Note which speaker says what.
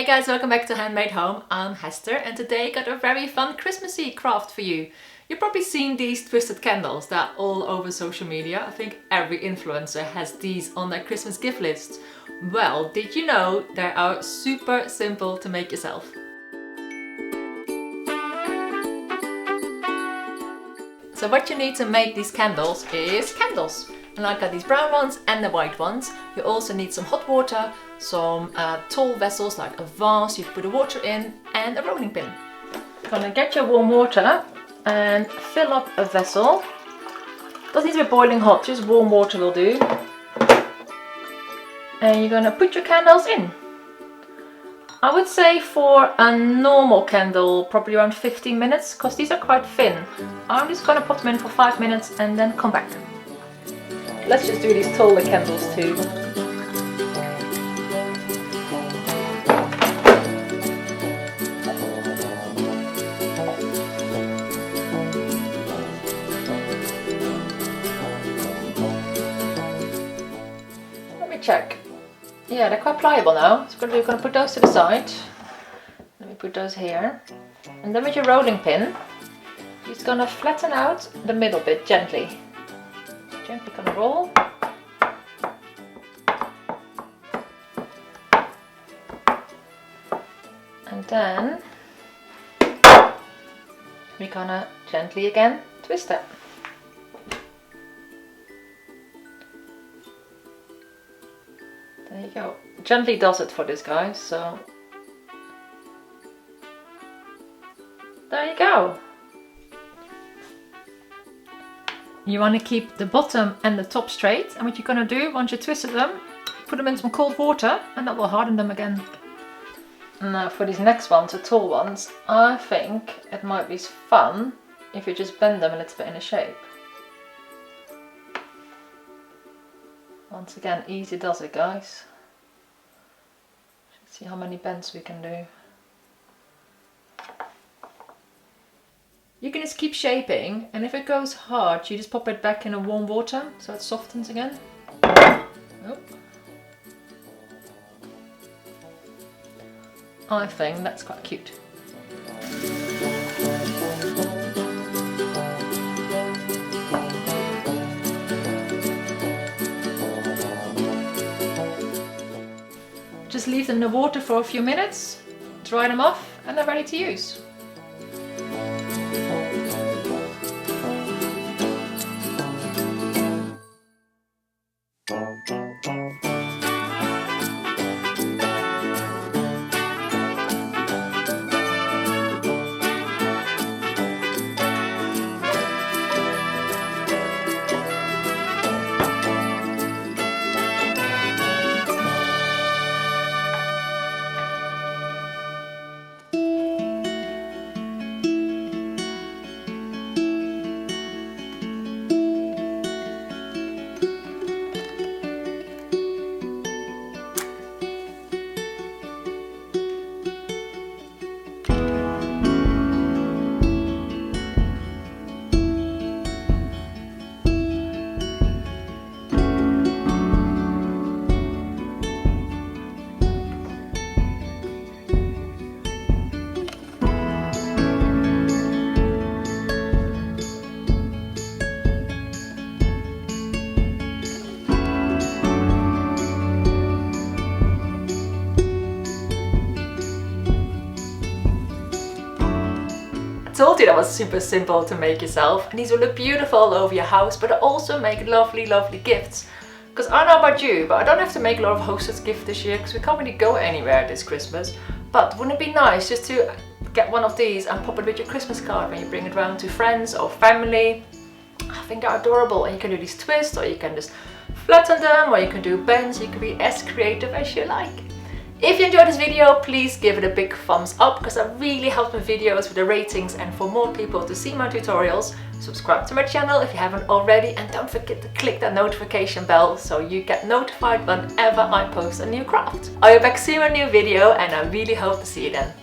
Speaker 1: Hey guys, welcome back to Handmade Home. I'm Hester and today I got a very fun Christmassy craft for you. You've probably seen these twisted candles that are all over social media. I think every influencer has these on their Christmas gift list. Well, did you know they are super simple to make yourself? So what you need to make these candles is candles. And I got these brown ones and the white ones. You also need some hot water, some tall vessels like a vase you put the water in, and a rolling pin. You're gonna get your warm water and fill up a vessel. Doesn't need to be boiling hot, just warm water will do. And you're gonna put your candles in. I would say for a normal candle, probably around 15 minutes, because these are quite thin. I'm just gonna put them in for 5 minutes and then come back. Let's just do these taller candles too. Let me check. Yeah, they're quite pliable now. So we're going to put those to the side. Let me put those here. And then with your rolling pin, you're just going to flatten out the middle bit gently. Gently gonna roll. And then we're gonna gently again twist it. There you go. Gently does it for this, guys, so there you go. You want to keep the bottom and the top straight, and what you're going to do once you twisted them, put them in some cold water and that will harden them again. Now for these next ones, the tall ones, I think it might be fun if you just bend them a little bit in a shape. Once again, easy does it, guys. Let's see how many bends we can do. You can just keep shaping, and if it goes hard, you just pop it back in a warm water so it softens again. Oh. I think that's quite cute. Just leave them in the water for a few minutes, dry them off, and they're ready to use. I told you that was super simple to make yourself, and these will look beautiful all over your house, but also make lovely gifts. Because I don't know about you, but I don't have to make a lot of hostess gifts this year because we can't really go anywhere this Christmas. But wouldn't it be nice just to get one of these and pop it with your Christmas card when you bring it around to friends or family? I think they're adorable, and you can do these twists, or you can just flatten them, or you can do bends. You can be as creative as you like. If you enjoyed this video, please give it a big thumbs up because that really helps my videos with the ratings and for more people to see my tutorials. Subscribe to my channel if you haven't already, and don't forget to click that notification bell so you get notified whenever I post a new craft. I'll be back soon with a new video, and I really hope to see you then.